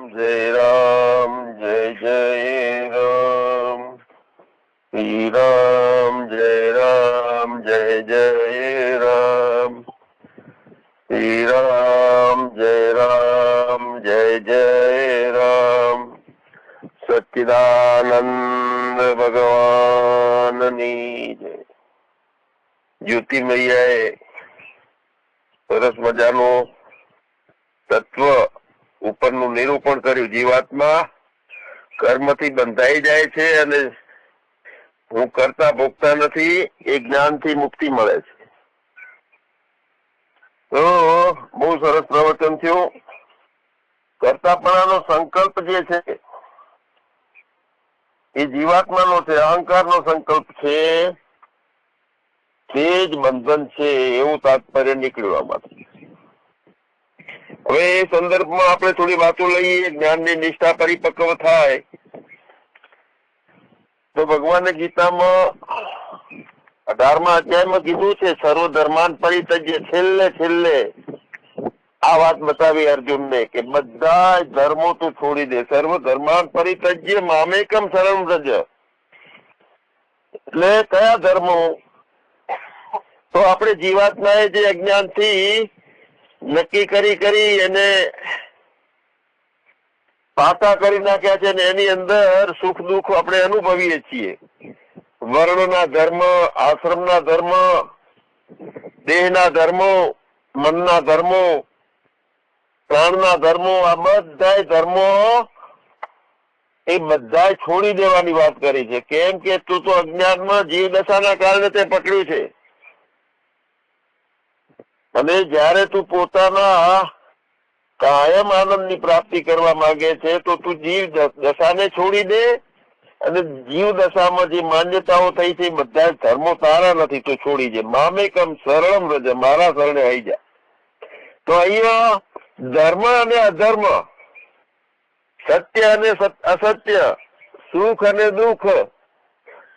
જય રામ જય જય રામ શ્રી રામ જય રામ જય જય રામ શ્રી રામ જય જય રામ સચ્ચિદાનંદ ભગવાનની જય. જ્યોતિમૈયાએ સરસ મજાનું તત્વ ઉપરનું નિરૂપણ કર્યું. જીવાત્મા કર્મથી બંધાઈ જાય છે અને હું કરતા ભોગતા નથી, એ જ્ઞાનથી મુક્તિ મળે છે. તો બહુ સરસ પ્રવચન થયું. કરતાપણાનો સંકલ્પ જે છે એ જીવાત્માનો છે, અહંકારનો સંકલ્પ છે, તે જ બંધન છે એવું તાત્પર્ય નીકળ્યું આમાંથી. હવે એ સંદર્ભમાં આપણે થોડી વાતો લઈએ. જ્ઞાનની નિષ્ઠા પરિપક્વ થાય તો ભગવાને ગીતામાં 18મા અધ્યાયમાં કીધું છે, સર્વ ધર્માન પરિત્યજ્ય. છેલ્લે આ વાત બતાવી અર્જુનને કે બધા ધર્મો તું છોડી દે. સર્વ ધર્માન પરિત્યજ્ય મામેકમ શરણં વ્રજ. એટલે કયા ધર્મો? તો આપણે જીવાત્માએ જે અજ્ઞાનથી નક્કી કરી એને પાતા કરી નાખ્યા છે ને એની અંદર સુખ દુઃખ આપણે અનુભવીએ છીએ. વર્ણના ધર્મ, આશ્રમના ધર્મ, દેહના ધર્મો, મનના ધર્મો, પ્રાણના ધર્મો, આ બધા ધર્મો એ બધા છોડી દેવાની વાત કરી છે. કેમ કે તું તો અજ્ઞાનમાં જીવ દશાના કારણે તે પકડ્યું છે. અને જયારે તું પોતાના કાયમ આનંદની પ્રાપ્તિ કરવા માંગે છે તો તું જીવ દશાને છોડી દે અને જીવ દશામાં જે માન્યતાઓ થઈ છે બધા ધર્મો તારા નથી, તો છોડી દે. મામેકમ શરણં વ્રજ, મારા શરણે આવી જા. તો અહીંયા ધર્મ અને અધર્મ, સત્ય અને અસત્ય, સુખ અને દુઃખ,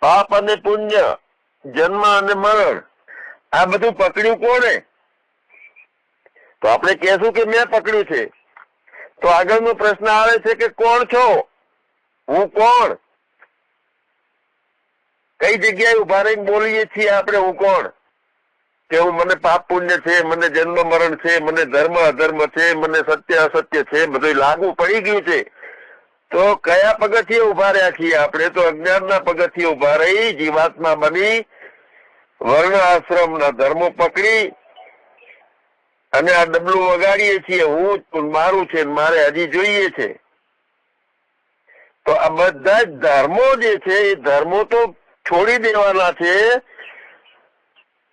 પાપ અને પુણ્ય, જન્મ અને મરણ, આ બધું પકડ્યું કોણે? તો આપણે કહેશું કે મેં પકડ્યું છે. તો આગળનો પ્રશ્ન આવે છે કે કોણ છો? હું કોણ? કઈ જગ્યાએ ઉભા રહીને બોલીએ છીએ આપણે હું કોણ? કે હું, મને પાપ પુણ્ય છે, મને જન્મ મરણ છે, મને ધર્મ અધર્મ છે, મને સત્ય અસત્ય છે, બધું લાગુ પડી ગયું છે. તો કયા પગથિયે ઉભા રહ્યા છીએ આપણે? તો અજ્ઞાનના પગથિયે ઉભા રહી જીવાત્મા બની વર્ણ આશ્રમના ધર્મો પકડી અને આ ડબલું વગાડીએ છીએ, હું મારું છે, મારે હજી જોઈએ છે. તો આ બધા જ ધર્મો જે છે એ ધર્મો તો છોડી દેવાના છે.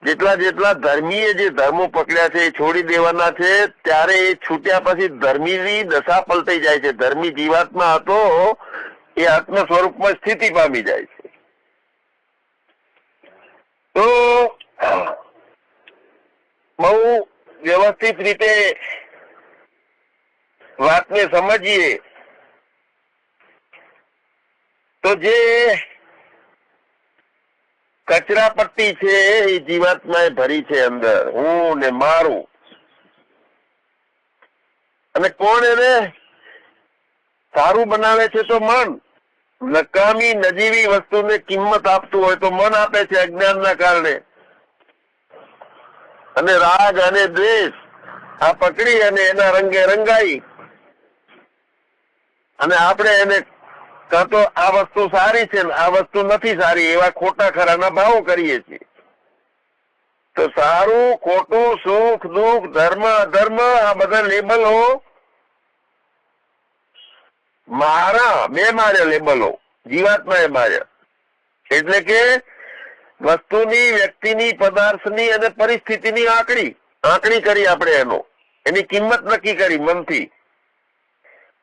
જેટલા ધર્મીએ જે ધર્મો પકડ્યા છે એ છોડી દેવાના છે. ત્યારે એ છૂટ્યા પછી ધર્મીની દશા પલટાઈ જાય છે. ધર્મી જીવાત્મા હતો એ આત્મ સ્વરૂપમાં સ્થિતિ પામી જાય છે. તો બહુ વ્યવસ્થિત રીતે વાતને સમજીએ તો જે કચરા પટ્ટી છે એ જીવાત્માએ ભરી છે અંદર, હું ને મારું. અને કોણ એને સારું બનાવે છે? તો મન. નકામી નજીવી વસ્તુને કિંમત આપતું હોય તો મન આપે છે અજ્ઞાનના કારણે. અને રાગ અને દ્વેષ આ પકડી અને એના રંગે રંગાઈ અને આપણે એને કાં તો આ વસ્તુ સારી છે ને આ વસ્તુ નથી સારી એવા ખોટા ખરાના ભાવો કરીએ છીએ. તો સારું ખોટું, સુખ દુઃખ, ધર્મ અધર્મ, આ બધા લેબલો મેં માર્યા. લેબલો જીવાત્માએ માર્યા. એટલે કે વસ્તુની, વ્યક્તિની, પદાર્થની અને પરિસ્થિતિની આંકણી કરી આપણે એની કિંમત નક્કી કરી મનથી.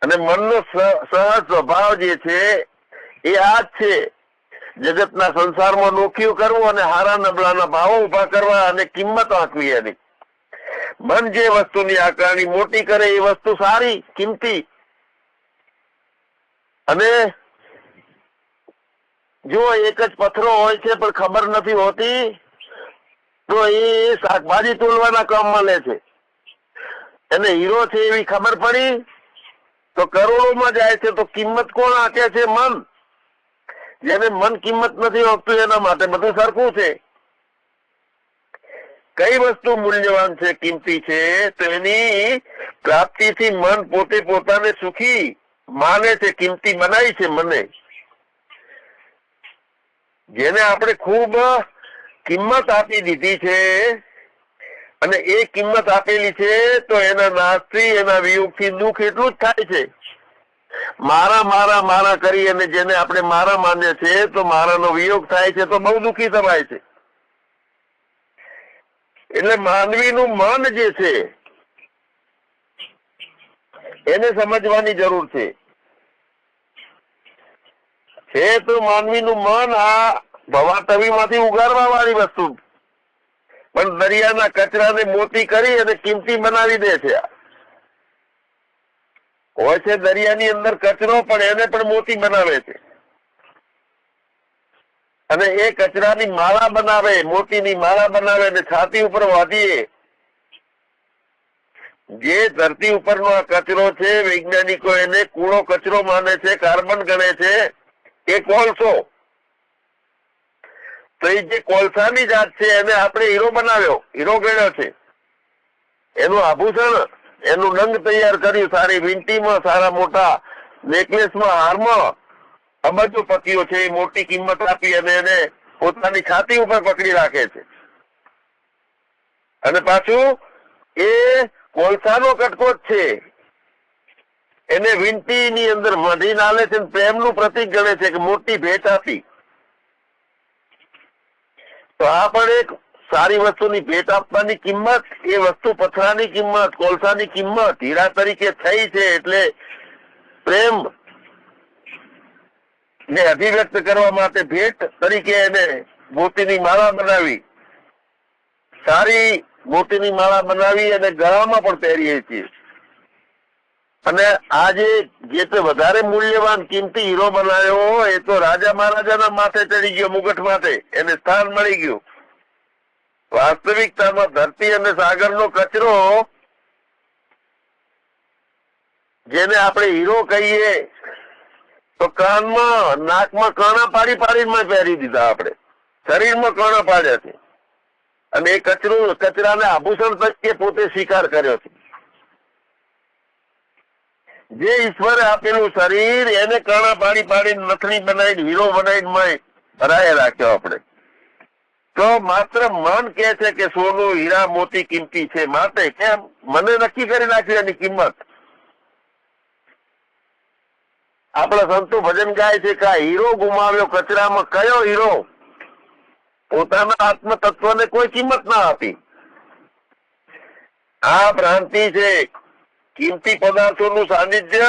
અને મનનો સહજ સ્વભાવ જે છે એ આ જ છે, જગતના સંસારમાં નોખિયું કરવું અને હારા નબળાના ભાવો ઉભા કરવા અને કિંમત આંકવી એની. મન જે વસ્તુની આકારણી મોટી કરે એ વસ્તુ સારી, કિંમતી. અને જો એક જ પથ્થરો હોય છે પણ ખબર નથી હોતી તો એ શાકભાજી તોલવાના કામમાં લે છે. એને હીરો છે એવી ખબર પડી તો કરોડોમાં જાય છે. તો કિંમત કોણ આંકે છે? મન. જેને મન કિંમત નથી હોતું એના માટે બધું સરખું છે. કઈ વસ્તુ મૂલ્યવાન છે, કિંમતી છે? તો એની પ્રાપ્તિથી મન પોતે પોતાને સુખી માને છે, કિંમતી બનાવી છે મને. જેને આપણે ખૂબ કિંમત આપી દીધી છે અને એ કિંમત આપેલી છે, તો એના નાશથી, એના વિયોગથી દુઃખ એટલું જ થાય છે. મારા મારા મારા કરી અને જેને આપણે મારા માનીએ છે, તો મારાનો વિયોગ થાય છે તો બહુ દુઃખી થવાય છે. એટલે માનવીનું મન જે છે એને સમજવાની જરૂર છે. તો માનવીનું મન આ ભવાટવીમાંથી ઉગારવા વાળી વસ્તુ, પણ દરિયાના કચરાને મોતી કરી અને કિંમતી બનાવી દે છે. હોય છે દરિયાની અંદર કચરો, પણ એને પણ મોતી બનાવે છે અને એ કચરાની માળા બનાવે, મોતીની માળા બનાવે અને છાતી ઉપર વાંધીએ. જે ધરતી ઉપરનો આ કચરો છે, વૈજ્ઞાનિકો એને કૂણો કચરો માને છે, કાર્બન ગણે છે, એ કોલસો. તો એ જે કોલસાની જાત છે એને આપણે હીરો બનાવ્યો, હીરો ગણ્યો છે. એનું આભૂષણ, એનું નંગ તૈયાર કર્યું, સારી વીંટીમાં, સારા મોટા નેકલેસમાં, હારમાં અબજોપતિઓ છે એ મોટી કિંમત આપી અને એને પોતાની છાતી ઉપર પકડી રાખે છે. અને પાછું એ કોલસાનો કટકો જ છે, એને વીંટીની અંદર મઢી નાલે છે, પ્રેમનું પ્રતીક ગણે છે કે મોટી ભેટ આપી. તો આ પણ એક સારી વસ્તુની ભેટ આપવાની કિંમત, એ વસ્તુ પથરાની કિંમત, કોલસાની કિંમત હીરા તરીકે થઈ છે. એટલે પ્રેમ ને અભિવ્યક્ત કરવા માટે ભેટ તરીકે એને મોતીની માળા બનાવી, સારી મોતીની માળા બનાવી અને ગળામાં પણ પહેરીએ છીએ. અને આજે જે તે વધારે મૂલ્યવાન કિંમતી હીરો બનાવ્યો એ તો રાજા મહારાજાના માથે ચડી ગયો, મુગટ માથે એને સ્થાન મળી ગયું. વાસ્તવિકતામાં ધરતી અને સાગરનો કચરો, જેને આપણે હીરો કહીએ, તો કાનમાં, નાકમાં કાણા પાડી પાડીને પહેરી દીધા, આપણે શરીરમાં કાણા પાડ્યા છે અને એ કચરાને આભૂષણ તરીકે પોતે સ્વીકાર કર્યો છે. જે ઈશ્વરે આપેલું શરીર એને કાણા પાડી પાડીને નથણી બનાવીને હીરો બનાવીને હરાએ રાખ્યો આપણે. તો માત્ર મન કે છે કે સોનું, હીરા, મોતી કિંમતી છે, માટે કેમ મને નક્કી કરી નાખ્યું એની કિંમત. આપણા સંતો ભજન ગાય છે કે આ હીરો ગુમાવ્યો કચરામાં, કયો હીરો? પોતાના આત્મ તત્વને કોઈ કિંમત ના આપી. આ ભ્રાંતિ છે. કિંમતી પદાર્થોનું સાનિધ્ય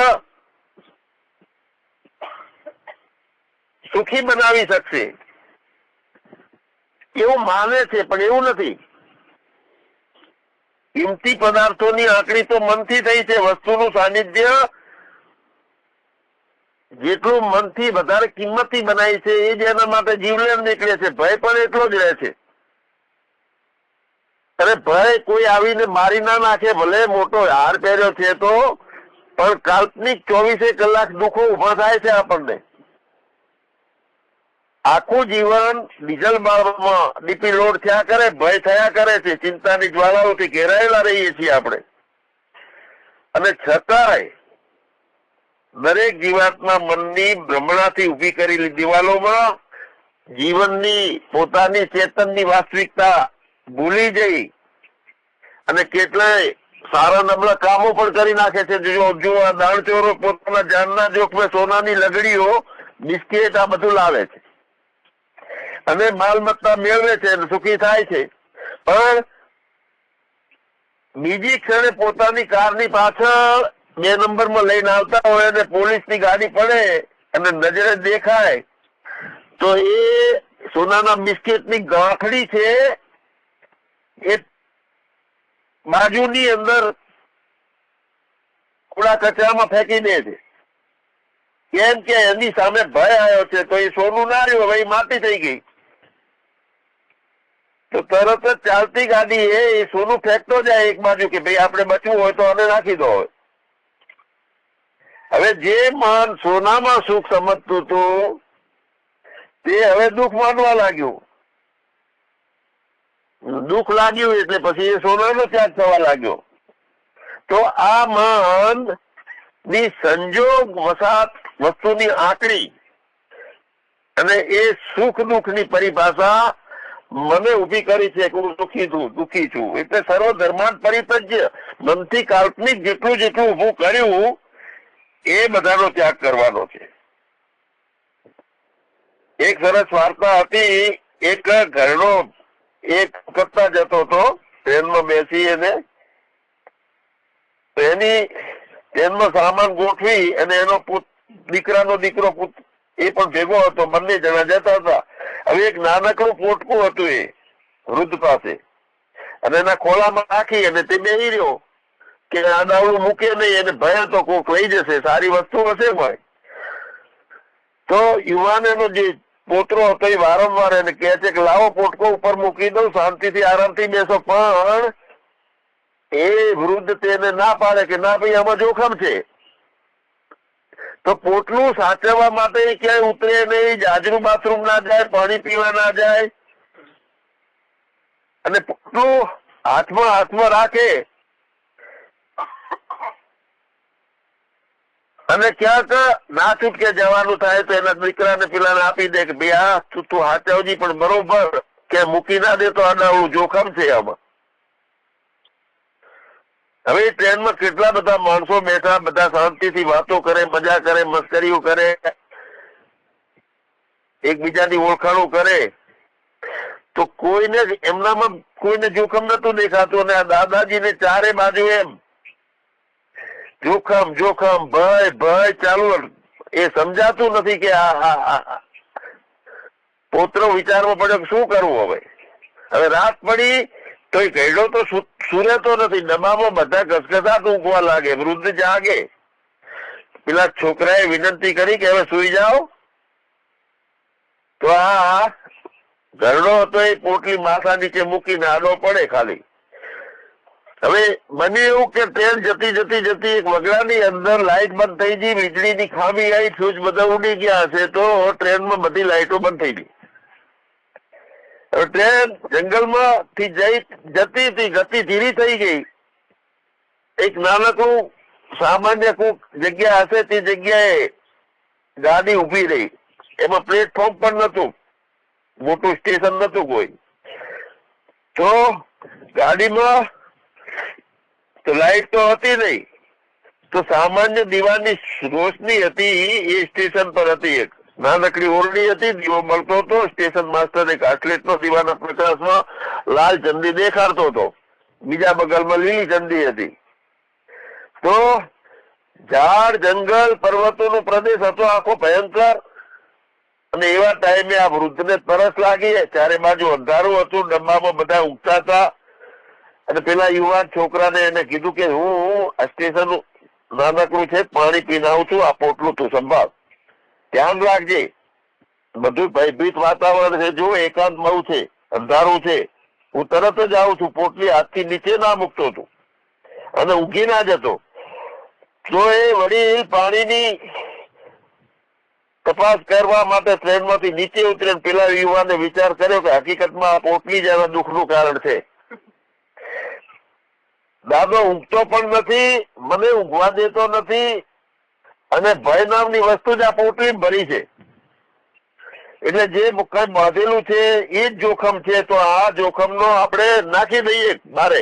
સુખી બનાવી શકશે એવું માને છે, પણ એવું નથી. કિંમતી પદાર્થોની આંકડી તો મનથી થઈ છે. વસ્તુનું સાનિધ્ય જેટલું મનથી વધારે કિંમતથી બનાવી છે એ જ એના માટે જીવલેણ નીકળે છે. ભય પણ એટલો જ રહે છે. અરે ભય કોઈ આવીને મારી ના નાખે, ભલે મોટો હાર પહેર્યો છે તો, પણ કાલ્પનિક 24 કલાક દુઃખો ઉભા થાય છે આપણને. આખું જીવન ડીઝલ બાળવામાં ડીપી લોડ થયા કરે, ભય થયા કરે છે, ચિંતાની જ્વાળાઓથી ઘેરાયેલા રહીએ છીએ આપણે. અને છતાંય દરેક જીવાતના મનની ભ્રમણાથી ઉભી કરેલી દિવાલોમાં જીવનની, પોતાની ચેતનની વાસ્તવિકતા ભૂલી જઈ અને કેટલાય સારા નબળા કામો પણ કરી નાખે છે. જો આ દાણચોરો પોતાના જાનના જોખમે સોનાની લગડીઓ, બિસ્કીટ આ બધું લાવે છે અને માલમત્તા મેળવે છે અને સુખી થાય છે. પણ બીજી ક્ષણે પોતાની કારની પાછળ 2 નંબરમાં લઈને આવતા હોય અને પોલીસની ગાડી પડે અને નજરે દેખાય તો એ સોનાના બિસ્કીટની ગાંઠડી છે એ બાજુની અંદર કુડા કચરામાં ફેંકી દે છે. કેમ કે એની સામે ભય આવ્યો છે. તો એ સોનું ના રહ્યું, હવે એ માટી થઈ ગઈ. તો તરત જ ચાલતી ગાડી એ સોનું ફેંકતો જાય એક બાજુ કે ભાઈ આપણે બચવું હોય તો અમે નાખી દો. હવે જે મન સોનામાં સુખ સમજતું હતું તે હવે દુઃખ માનવા લાગ્યું. દુઃખ લાગ્યું એટલે પછી એ સોનાનો ત્યાગ થવા લાગ્યો. તો આ મન ની સંજોગ વસાત વસ્તુની આંકડી અને એ સુખ દુઃખ ની પરિભાષા મને ઉભી કરી છે કે હું દુઃખી છું. એટલે સર્વધર્માન પરિત્યજ્ય મનથી કાલ્પનિક જેટલું જેટલું ઉભું કર્યું એ બધાનો ત્યાગ કરવાનો છે. એક સરસ વાર્તા હતી. એક ઘરનો એક કરતા જતો હતો ટ્રેનમાં બેસી એને એની ટ્રેનમાં સામાન ગોઠવી અને એનો દીકરાનો દીકરો એ પણ ભેગો હતો. બંને જણા જતા હતા. હવે એક નાનકડું પોટકું હતું એ વૃદ્ધ પાસે અને એના ખોળામાં નાખી અને તે બેહી રહ્યો કે આડાવડું મૂકે નહીં એને ભય તો કોક લઈ જશે, સારી વસ્તુ હશે ભાઈ. તો યુવાન એનો જે પોતરો હતો એ વારંવાર એને કહે છે કે લાવો પોટકો ઉપર મૂકી દઉં, શાંતિથી આરામથી બેસો. પણ એ વૃદ્ધ તેને ના પાડે કે ના ભાઈ આમાં જોખમ છે. તો પોટલું સાચવવા માટે ક્યાંય ઉતરે નહીં, જાજરૂ બાથરૂમ ના જાય, પાણી પીવા ના જાય અને પોટલું હાથમાં રાખે અને ક્યાંક ના છૂટકે જવાનું થાય તો એના દીકરાને પેલાને આપી દે કે ભાઈ હા તું હાચવજી પણ બરોબર, કે મૂકી ના દે તો આડાવડું જોખમ છે આમાં. હવે ટ્રેનમાં કેટલા બધા માણસો બેઠા, બધા શાંતિથી વાતો કરે, મજા કરે, મસ્કરીઓ કરે, એકબીજાની ઓળખાણો કરે. તો કોઈને એમનામાં કોઈને જોખમ નતું દેખાતું અને આ દાદાજીને ચારે બાજુ એમ જોખમ ભય ચાલુ. એ સમજાતું નથી કે આ પોતરો વિચારવો પડ્યો કે શું કરવું. હવે રાત પડી તો એ ગયડો તો સુરેતો નથી. ડબ્બામાં બધા ઘસઘસાટ ઊંઘવા લાગે. વૃદ્ધ જાગે. પેલા છોકરાએ વિનંતી કરી કે હવે સુઈ જાઓ. તો આ ઘરડો હતો એ પોટલી માથા નીચે મૂકીને આડો પડે ખાલી. હવે બને એવું કે ટ્રેન જતી એક વગડાની અંદર લાઈટ બંધ થઈ ગઈ, વીજળીની ખામી આવી, ફ્યુઝ બધા ઉડી ગયા હશે તો ટ્રેનમાં બધી લાઈટો બંધ થઈ ગઈ. હવે ટ્રેન જંગલમાં થી જતી હતી, ગતિ ધીરી થઈ ગઈ. એક નાનકડું સામાન્ય કોઈક જગ્યા હશે તે જગ્યાએ ગાડી ઉભી રહી. એમાં પ્લેટફોર્મ પણ નતું, મોટું સ્ટેશન નતું કોઈ. તો ગાડીમાં તો લાઈટ તો હતી નહીં, તો સામાન્ય દીવાની રોશની હતી. એ સ્ટેશન પર હતી એક નાનકડી ઓરડી હતી, દીવો મળતો હતો. સ્ટેશન માસ્ટર એક આટલેટનો દીવાના પ્રકાશમાં લાલ ચંદી દેખાડતો હતો. બીજા બગલમાં લીલી ચંદી હતી. તો ઝાડ જંગલ પર્વતોનો પ્રદેશ હતો આખો ભયંકર. અને એવા ટાઈમે આ વૃદ્ધને તરસ લાગી. ચારે બાજુ અંધારું હતું, ડબ્બામાં બધા ઊંઘતા હતા. અને પેલા યુવાન છોકરાને એને કીધું કે હું આ સ્ટેશન નાનકડું છે, પાણી પીને આવું છું, આ પોટલું તું સંભાળ, ધ્યાન રાખજે. બધું ભયભીત વાતાવરણ છે, જો એકાંત બહુ છે, અંધારું છે. હું તરત જ આવું છું. પોટલી હાથથી નીચે ના મૂકતો હતું અને ઊંઘી ના જતો. તો એ વળી પાણીની તપાસ કરવા માટે ટ્રેનમાંથી નીચે ઉતરે. પેલા યુવાને વિચાર કર્યો કે હકીકતમાં આ પોટલી જ એના દુઃખનું કારણ છે. દાદો ઊંઘતો પણ નથી, મને ઊંઘવા દેતો નથી અને ભય નામની વસ્તુ જ આ પોટલી ભરી છે. એટલે જે કઈ બાંધેલું છે એ જ જોખમ છે. તો આ જોખમનો આપણે નાખી દઈએ બારે.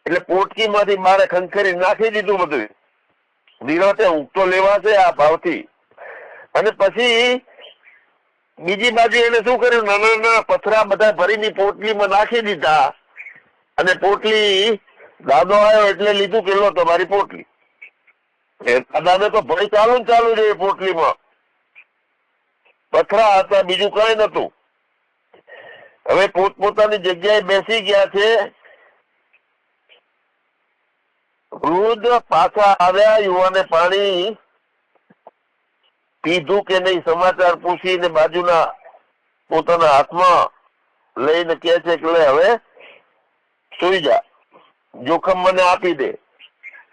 એટલે પોટકીમાંથી મારે ખંખેરી નાખી દીધું બધું. નિરાતે ઊંઘતો લેવાશે આ ભાવથી. અને પછી બીજી બાજુ એને શું કર્યું, નાના નાના પથરા બધા ભરીની પોટલીમાં નાખી દીધા. અને પોટલી દાદો આવ્યો એટલે લીધું કે લો તમારી પોટલી. દાદાને તો ભય ચાલુ છે પોટલીમાં. પથરા હતા, બીજું કઈ નતું. હવે પોતપોતાની જગ્યાએ બેસી ગયા છે. વૃદ્ધ પાછા આવ્યા. યુવાને પાણી પીધું કે નહીં સમાચાર પૂછીને બાજુના પોતાના હાથમાં લઈને કહે છે કે હવે સુઈ જા, જોખમ મને આપી દે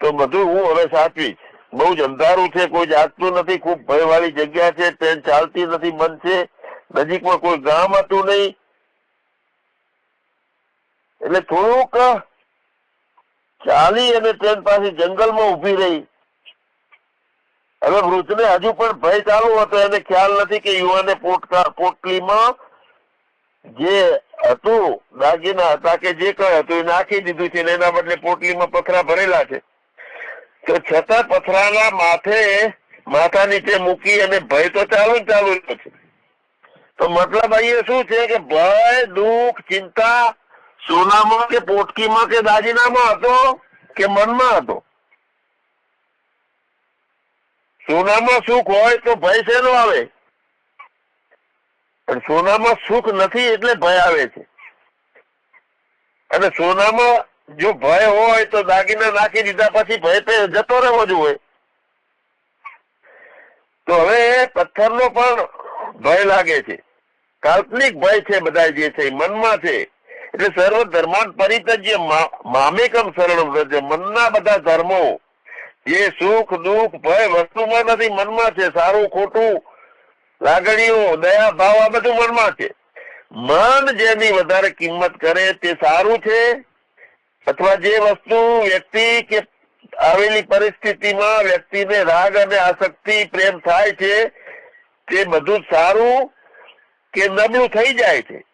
તો બધું હું હવે સાચવીશ. બહુ જ અંધારું છે, કોઈ જાગતું નથી, ખૂબ ભયવાળી જગ્યા છે, ટ્રેન ચાલતી નથી, બંધ છે, નજીકમાં કોઈ ગામ હતું નહીં, એટલે થોડુંક ચાલી અને ટ્રેન પાસે જંગલમાં ઉભી રહી. હવે વૃદ્ધને હજુ પણ ભય ચાલુ હતો, એને ખ્યાલ નથી કે યુવાને પોટલીમાં જે હતું દાગીના હતા કે જે કઈ હતું એ નાખી દીધું છે, એના બદલે પોટલીમાં પથરા ભરેલા છે. તો છતાં પથરાના માથા નીચે મૂકી અને ભય તો ચાલુ છે. તો મતલબ અહીંયા શું છે કે ભય, દુઃખ, ચિંતા સોનામાં કે પોટકીમાં કે દાગીનામાં હતો કે મનમાં હતો? સોનામાં સુખ હોય તો ભય શેનો આવે? સોનામાં સુખ નથી એટલે ભય આવે છે. અને સોનામાં જો ભય હોય તો દાગીના નાખી દીધા પછી ભય તે જતો રહેવો જ હોય. તો હવે પથ્થરનો પણ ભય લાગે છે, કાલ્પનિક ભય છે, બધા જે છે મનમાં છે. એટલે સર્વ ધર્માન પરિત્યજ્ય મામેકમ શરણમ વ્રજ. મનના બધા ધર્મો જે સુખ દુઃખ ભય વસ્તુમાં નથી, મનમાં છે. સારું ખોટું, લાગણીઓ, દયા ભાવ આ બધું મનમાં છે. મન જેની વધારે કિંમત કરે તે સારું છે, અથવા જે વસ્તુ વ્યક્તિ કે આવેલી પરિસ્થિતિમાં વ્યક્તિને રાગ અને આસક્તિ પ્રેમ થાય છે તે બધું સારું કે નબળું થઈ જાય છે.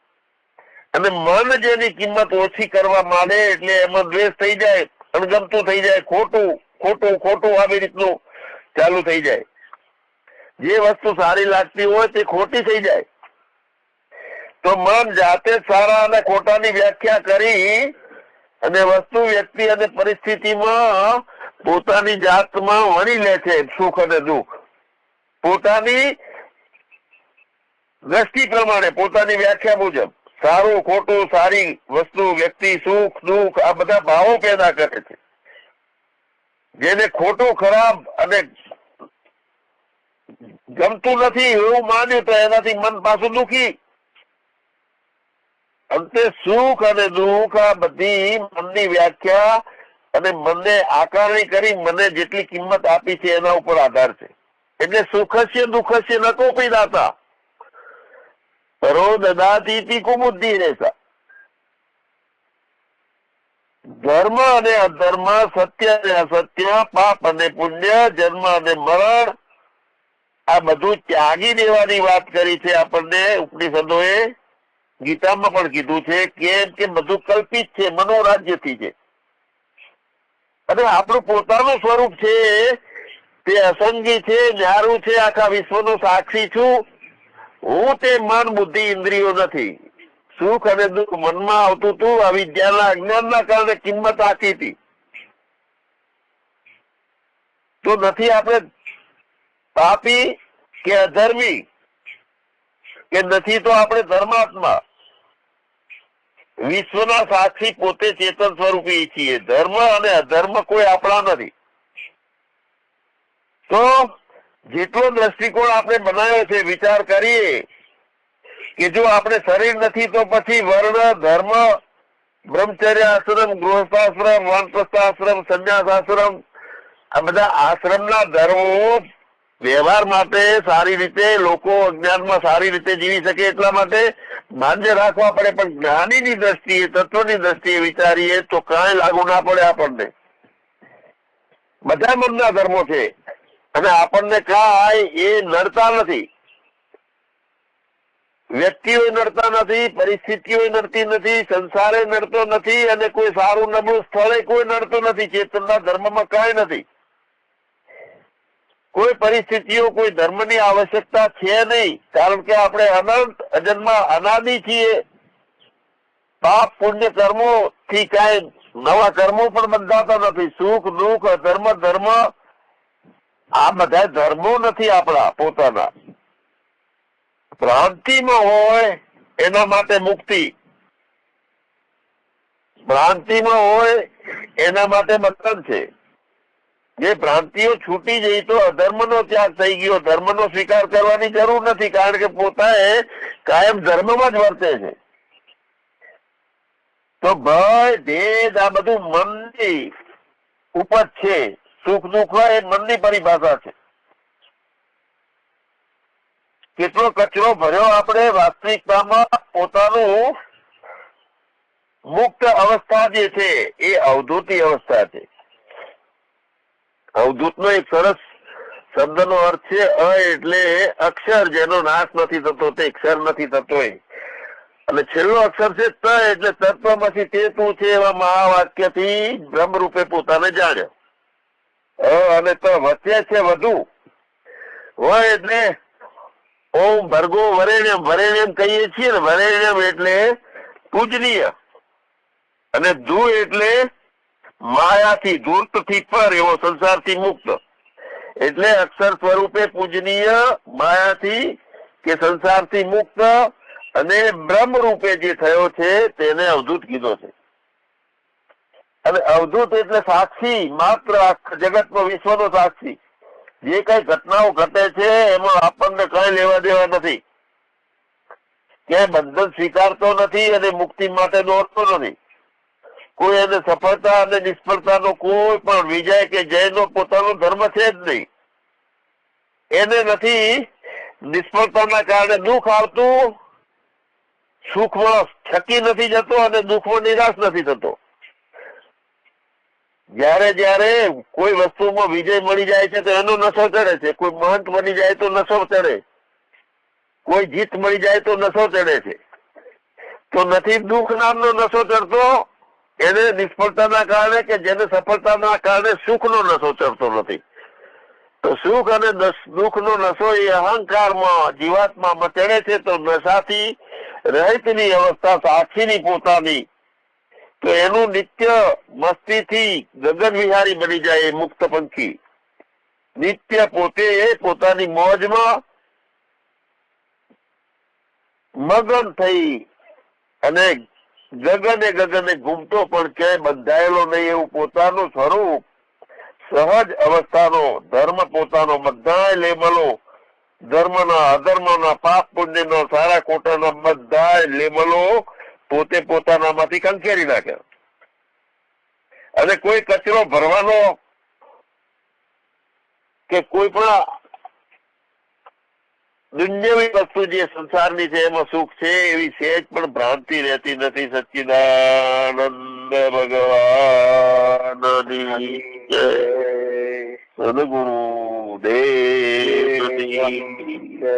અને મન જેની કિંમત ઓછી કરવા માંડે એટલે એમાં દ્વેષ થઈ જાય, અણગમતું થઈ જાય, ખોટું ખોટું ખોટું આવી રીતનું ચાલુ થઈ જાય. જે વસ્તુ સારી લાગતી હોય તે ખોટી થઈ જાય. તો મન જાતે જ સારા અને ખોટાની વ્યાખ્યા કરી અને વસ્તુ વ્યક્તિ અને પરિસ્થિતિમાં પોતાની જાતમાં વણી લે છે. સુખ અને દુઃખ પોતાની દ્રષ્ટિ પ્રમાણે, પોતાની વ્યાખ્યા મુજબ સારું ખોટું, સારી વસ્તુ વ્યક્તિ, સુખ દુઃખ આ બધા ભાવો પેદા કરે છે. જેને ખોટું ખરાબ અને ગમતું નથી એવું માન્યું તો એનાથી મન પાછું દુઃખી. અંતે સુખ અને દુઃખ આ બધી મનની વ્યાખ્યા અને મનને આકારણી કરી મને જેટલી કિંમત આપી છે એના ઉપર આધાર છે. એટલે સુખસ્ય દુઃખસ્ય ન કોપી દાતા પરો દદાતી કુબુદ્ધિ રહેતા. ધર્મ અને અધર્મ, સત્ય અને અસત્ય, પાપ અને પુણ્ય, જન્મ અને મરણ આ બધું ત્યાગી દેવાની વાત કરી છે આપણને ઉપનિષદોએ. ગીતામાં પણ કીધું છે કેમ કે બધું કલ્પિત છે, મનોરાજ્યથી છે. અને આપણું પોતાનું સ્વરૂપ છે તે અસંગી છે, ન્યારું છે, આખા વિશ્વનો સાક્ષી છું હું. તે મન બુદ્ધિ ઇન્દ્રિયો નથી. સુખ અને દુઃખ મનમાં આવતું હતું, અવિદ્યાના અજ્ઞાનના કારણે કિંમત આપી હતી. તો નથી આપણે પાપી કે અધર્મી, કે નથી તો આપણે ધર્માત્મા. વિશ્વના સાક્ષી પોતે ચેતન સ્વરૂપી છીએ. ધર્મ અને અધર્મ કોઈ આપણા નથી. તો જેટલો દ્રષ્ટિકોણ આપણે બનાવ્યો છે, વિચાર કરીએ કે જો આપણે શરીર નથી તો પછી વર્ણ, ધર્મ, બ્રહ્મચર્ય આશ્રમ, ગૃહસ્થાશ્રમ, વાનપ્રસ્થાશ્રમ, સંન્યાસાશ્રમ આ બધા આશ્રમના ધર્મો વ્યવહાર માટે સારી રીતે, લોકો અજ્ઞાનમાં સારી રીતે જીવી શકે એટલા માટે માન્ય રાખવા પડે. પણ જ્ઞાનીની દ્રષ્ટિએ, તત્વની દ્રષ્ટિએ વિચારીએ તો કાંઈ લાગુ ના પડે આપણને. બધા મનના ધર્મો છે અને આપણને કાંઈ એ નડતા નથી. વ્યક્તિઓ નડતા નથી, પરિસ્થિતિઓ નડતી નથી, સંસારે નડતો નથી અને કોઈ સારું નબળું સ્થળે કોઈ નડતું નથી. ચેતનના ધર્મમાં કાંઈ નથી. કોઈ પરિસ્થિતિઓ, કોઈ ધર્મની આવશ્યકતા છે નહીં, કારણ કે આપણે અનંત અજન્મ અનાદિ છીએ. પાપ પુણ્ય કર્મો થી કાંઈ નવા કર્મો પણ બંધાતા નથી. સુખ દુઃખ, અધર્મ ધર્મ આ બધા ધર્મો નથી આપણા પોતાના. ભ્રાંતિમાં હોય એના માટે મુક્તિ, ભ્રાંતિમાં હોય એના માટે બંધન છે. જે ભ્રાંતિઓ છૂટી જઈ તો અધર્મનો ત્યાગ થઈ ગયો. ધર્મનો સ્વીકાર કરવાની જરૂર નથી, કારણ કે પોતાએ કાયમ ધર્મમાં જ વર્તે છે. તો ભય ભેદ આ બધું મનની ઉપજ છે. સુખ દુઃખ હોય એ મનની પરિભાષા છે. કેટલો કચરો ભર્યો આપણે વાસ્તવિકતામાં પોતાનું મુક્ત અવસ્થા જે છે એ અવધૂતી અવસ્થા છે. અવધૂત નો એક સરસ શબ્દનો અર્થ છે એટલે અક્ષર જેનો નાશ નથી થતો, તે ક્ષર નથી થતો એ. અને છેલ્લો અક્ષર છે ત એટલે તત્વમાંથી તે તું છે એવા મહાવાક્યથી બ્રહ્મરૂપે પોતાને જાણ્યો. અને ત વચ્ચે છે વધુ હોય એટલે ઓમ ભર્ગો વરેણ્યમ. વરેણ્યમ કહીએ છીએ ને, વરેણ્યમ એટલે પૂજનીય, અને ધુ એટલે માયાથી ધૂર્તથી પર એવો સંસારથી મુક્ત. એટલે અક્ષર સ્વરૂપે પૂજનીય, માયાથી કે સંસારથી મુક્ત અને બ્રહ્મ રૂપે જે થયો છે તેને અવધૂત કીધો છે. અને અવધૂત એટલે સાક્ષી, માત્ર જગતનો વિશ્વનો સાક્ષી. જે કઈ ઘટનાઓ ઘટે છે એમાં આપણને કઈ લેવા દેવા નથી, ક્યાંય બંધન સ્વીકારતો નથી અને મુક્તિ માટે દોડતો નથી. કોઈ એને સફળતા અને નિષ્ફળતાનો કોઈ પણ વિજય કે જયનો પોતાનો ધર્મ છે જ નહીં. એને નથી નિષ્ફળતાના કારણે દુઃખ આવતું, સુખમાં છકી નથી જતો અને દુઃખમાં નિરાશ નથી થતો. જયારે જયારે કોઈ વસ્તુમાં વિજય મળી જાય છે તો એનો નશો ચડે છે, કોઈ મહંત બની જાય તો નશો ચડે, કોઈ જીત મળી જાય તો નશો ચડે છે. તો નથી દુઃખ નામનો નશો ચડતો એને નિષ્ફળતાના કારણે, કે જેને સફળતાના કારણે સુખનો નશો ચડતો નથી. તો સુખ અને દુઃખનો નશો એ અહંકારમાં જીવાત્મામાં ચડે છે. તો નશાથી રહિતની અવસ્થા સાક્ષીની પોતાની, તો એનું નિત્ય મસ્તીથી ગગન વિહારી બની જાય. મુક્ત પંખી નિત્ય પોતે પોતાની મોજમાં મગન થઈ અને ગગને ઘૂમતો પણ ક્યાંય બંધાયેલો નહીં એવું પોતાનું સ્વરૂપ, સહજ અવસ્થાનો ધર્મ પોતાનો, બધા લેબલો ધર્મના અધર્મના, પાપ પુણ્યના, સારા ખોટાના બધા લેબલો પોતે પોતાનામાંથી કંકેરી નાખ્યા. અને કોઈ કચરો ભરવાનો કે કોઈ પણ દુન્યવી વસ્તુ જે સંસારની છે એમાં સુખ છે એવી સહેજ પણ ભ્રાંતિ રહેતી નથી. સચ્ચિદાનંદ ભગવાનની જય. સદગુરુ દેવની જય.